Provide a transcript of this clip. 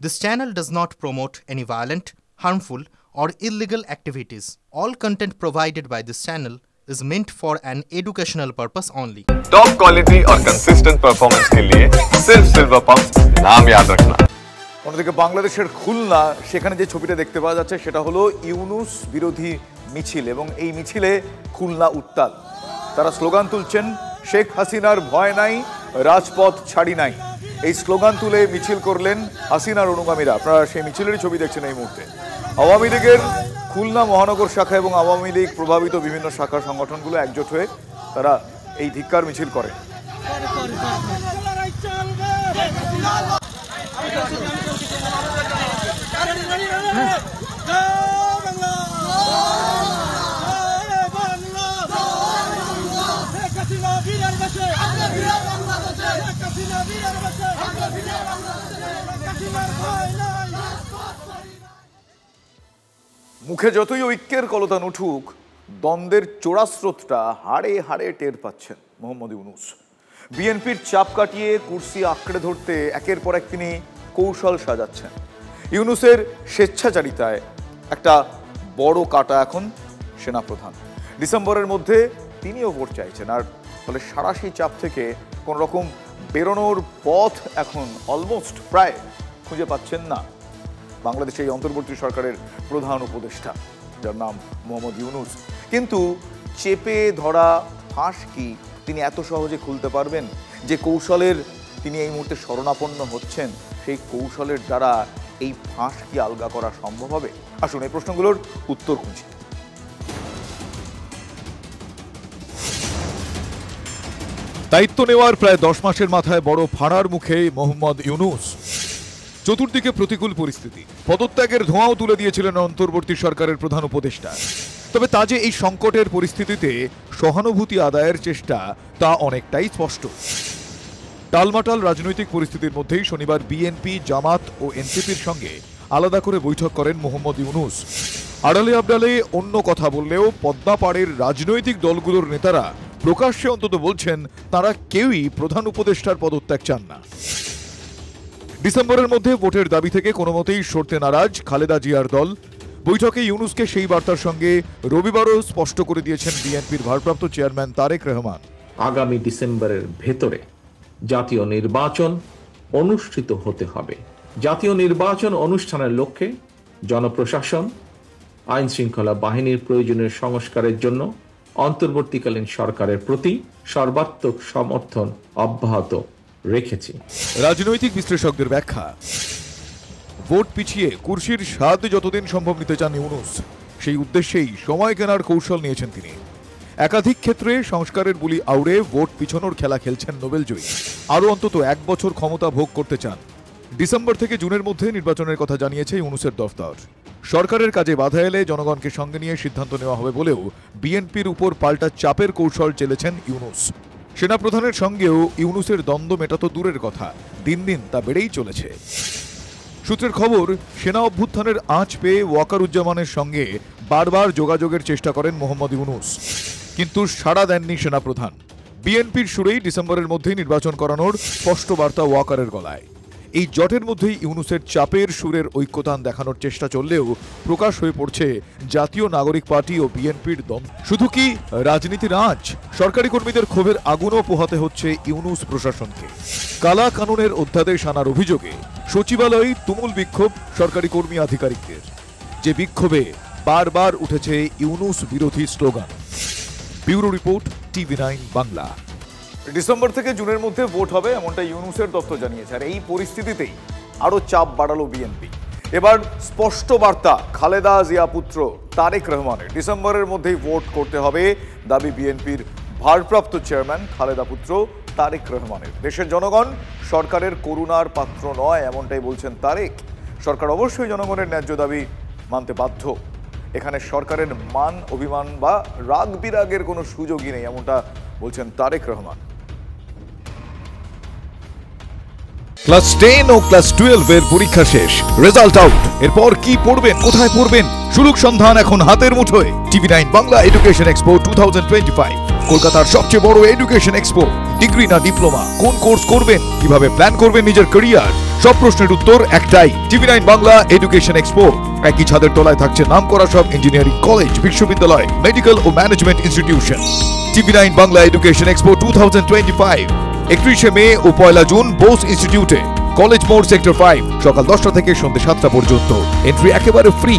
This channel does not promote any violent, harmful, or illegal activities. All content provided by this channel is meant for an educational purpose only. Top quality और consistent performance के लिए सिर्फ silver pumps नाम याद रखना। অন্যদিকে বাংলাদেশের খুলনা সেখানে যে ছবিটা দেখতে পাওয়া যাচ্ছে সেটা হলো ইউনুস বিরোধী মিছিল এবং এই মিছিলে খুলনা উত্তাল। তারা স্লোগান তুলছেন শেখ হাসিনার ভয় নাই, রাজপথ ছাড়ি নাই। এই স্লোগান তুলে মিছিল করলেন হাসিনার অনুগামীরা। আপনারা সেই মিছিলেরই ছবি দেখছেন এই মুহূর্তে। আওয়ামী লীগের খুলনা মহানগর শাখা এবং আওয়ামী লীগ প্রভাবিত বিভিন্ন শাখা সংগঠনগুলো একজোট হয়ে তারা এই ধিক্কার মিছিল করে। মুখে যতই ঐক্যের কলতান উঠুক, দ্বন্দ্বের চোরাস্রোতটা হাড়ে হাড়ে টের পাচ্ছেন মোহাম্মদ ইউনুস। বিএনপির চাপ কাটিয়ে কুর্সি আঁকড়ে ধরতে একের পর এক তিনি কৌশল সাজাচ্ছেন। ইউনুসের স্বেচ্ছাচারিতায় একটা বড় কাটা এখন সেনাপ্রধান। ডিসেম্বরের মধ্যে তিনিও ভোট চাইছেন, আর ফলে সারা সেই চাপ থেকে কোন রকম বেরোনোর পথ এখন অলমোস্ট প্রায় খুঁজে পাচ্ছেন না বাংলাদেশে এই অন্তর্বর্তী সরকারের প্রধান উপদেষ্টা, যার নাম মোহাম্মদ ইউনুস। কিন্তু চেপে ধরা ফাঁস কি তিনি এত সহজে খুলতে পারবেন? যে কৌশলের তিনি এই মুহূর্তে শরণাপন্ন হচ্ছেন, সেই কৌশলের দ্বারা এই ফাঁস কি আলগা করা সম্ভব হবে? আসুন এই প্রশ্নগুলোর উত্তর খুঁজি। দায়িত্ব নেওয়ার প্রায় 10 মাসের মাথায় বড় ফাঁড়ার মুখে মোহাম্মদ ইউনুস। চতুর্দিকে প্রতিকূল পরিস্থিতি, পদত্যাগের ধোঁয়াও তুলে দিয়েছিলেন অন্তর্বর্তী সরকারের প্রধান উপদেষ্টা। তবে তা যে এই সংকটের পরিস্থিতিতে সহানুভূতি আদায়ের চেষ্টা, তা অনেকটাই স্পষ্ট। টালমাটাল রাজনৈতিক পরিস্থিতির মধ্যেই শনিবার বিএনপি, জামাত ও এনসিপির সঙ্গে আলাদা করে বৈঠক করেন মোহাম্মদ ইউনুস। আড়ালে আবডালে অন্য কথা বললেও পদ্মা পাড়ের রাজনৈতিক দলগুলোর নেতারা প্রকাশ্যে অন্তত বলছেন তারা কেউই প্রধান উপদেষ্টার পদত্যাগ চান না। ডিসেম্বরের মধ্যে ভোটের দাবি থেকে কোনো মতেই সরতে নারাজ খালেদা জিয়ার দল। বৈঠকে ইউনুসকে সেই বার্তার সঙ্গে রবিবারও স্পষ্ট করে দিয়েছেন বিএনপির ভারপ্রাপ্ত চেয়ারম্যান তারেক রহমান। আগামী ডিসেম্বরের ভেতরে জাতীয় নির্বাচন অনুষ্ঠিত হতে হবে। জাতীয় নির্বাচন অনুষ্ঠানের লক্ষ্যে জনপ্রশাসন, আইন শৃঙ্খলা বাহিনীর প্রয়োজনীয় সংস্কারের জন্য অন্তর্বর্তীকালীন সরকারের প্রতি সর্বাত্মক সমর্থন অব্যাহত রেখেছি। রাজনৈতিক বিশ্লেষকদের ব্যাখ্যা, ভোট পিছিয়ে কুর্সির স্বাদ যতদিন সম্ভব নিতে চান ইউনুস, সেই উদ্দেশ্যেই সময় কেনার কৌশল নিয়েছেন তিনি। একাধিক ক্ষেত্রে সংস্কারের বুলি আউড়ে ভোট পিছনোর খেলা খেলছেন নোবেলজয়ী। আরও অন্তত 1 বছর ক্ষমতা ভোগ করতে চান। ডিসেম্বর থেকে জুনের মধ্যে নির্বাচনের কথা জানিয়েছে ইউনুসের দফতর। সরকারের কাজে বাধা এলে জনগণকে সঙ্গে নিয়ে সিদ্ধান্ত নেওয়া হবে বলেও বিএনপির উপর পাল্টা চাপের কৌশল চেলেছেন ইউনুস। সেনাপ্রধানের সঙ্গেও ইউনুসের দ্বন্দ্ব মেটা তো দূরের কথা, দিন দিন তা বেড়েই চলেছে। সূত্রের খবর, সেনা অভ্যুত্থানের আঁচ পেয়ে ওয়াকারুজ্জামানের সঙ্গে বারবার যোগাযোগের চেষ্টা করেন মোহাম্মদ ইউনুস, কিন্তু সাড়া দেননি সেনাপ্রধান। বিএনপির সুরেই ডিসেম্বরের মধ্যেই নির্বাচন করানোর স্পষ্ট বার্তা ওয়াকারের গলায়। এই জটের মধ্যেই ইউনুসের চাপের সুরের ঐক্যতান দেখানোর চেষ্টা চললেও প্রকাশ হয়ে পড়ছে জাতীয় নাগরিক পার্টি ও বিএনপির দ্বন্দ্ব। শুধু কি রাজনীতির আঁচ, সরকারি কর্মীদের ক্ষোভের আগুনও পোহাতে হচ্ছে ইউনুস প্রশাসনকে। কালা কানুনের অধ্যাদেশ আনার অভিযোগে সচিবালয়ে তুমুল বিক্ষোভ সরকারি কর্মী আধিকারিকদের, যে বিক্ষোভে বারবার উঠেছে ইউনুস বিরোধী slogan. Bureau report, TV9 Bangla. December থেকে জুনের মধ্যে ভোট হবে এমনটা ইউনুসের দপ্তর জানিয়েছে, আর এই পরিস্থিতিতেই আরও চাপ বাড়ালো বিএনপি। এবার স্পষ্ট বার্তা খালেদা জিয়া পুত্র তারেক রহমানের। ডিসেম্বরের মধ্যেই ভোট করতে হবে দাবি বিএনপির ভারপ্রাপ্ত চেয়ারম্যান খালেদা পুত্র তারেক রহমানের। দেশের জনগণ সরকারের করুণার পাত্র নয়, এমনটাই বলছেন তারেক। সরকার অবশ্যই জনগণের ন্যায্য দাবি মানতে বাধ্য। এখানে সরকারের মান অভিমান বা রাগ বিরাগের কোনো সুযোগই নেই, এমনটা বলছেন তারেক রহমান। ক্লাস 10 ও ক্লাস 12 এর পরীক্ষা শেষ, রেজাল্ট আউট। এরপর কি পড়বেন, কোথায় পড়বেন, সুলুক সন্ধান এখন হাতের মুঠোয়। TV9 বাংলা এডুকেশন এক্সপো 2025, কলকাতার সবচেয়ে বড় এডুকেশন এক্সপো। ডিগ্রি না ডিপ্লোমা, কোন কোর্স করবেন, কিভাবে প্ল্যান করবেন নিজের ক্যারিয়ার, সব প্রশ্নের উত্তর একটাই। TV9 Bangla education expo. একই ছাদের তলায় থাকছে নামকরা সব ইঞ্জিনিয়ারিং কলেজ, বিশ্ববিদ্যালয়, মেডিকেল ও management institution. TV9 Bangla education expo 2025 31 May ও 1 জুন বোস ইনস্টিটিউটে, কলেজ মোড়, সেক্টর 5, সকাল 10টা থেকে সন্ধ্যে 7টা পর্যন্ত। এন্ট্রি একেবারে ফ্রি।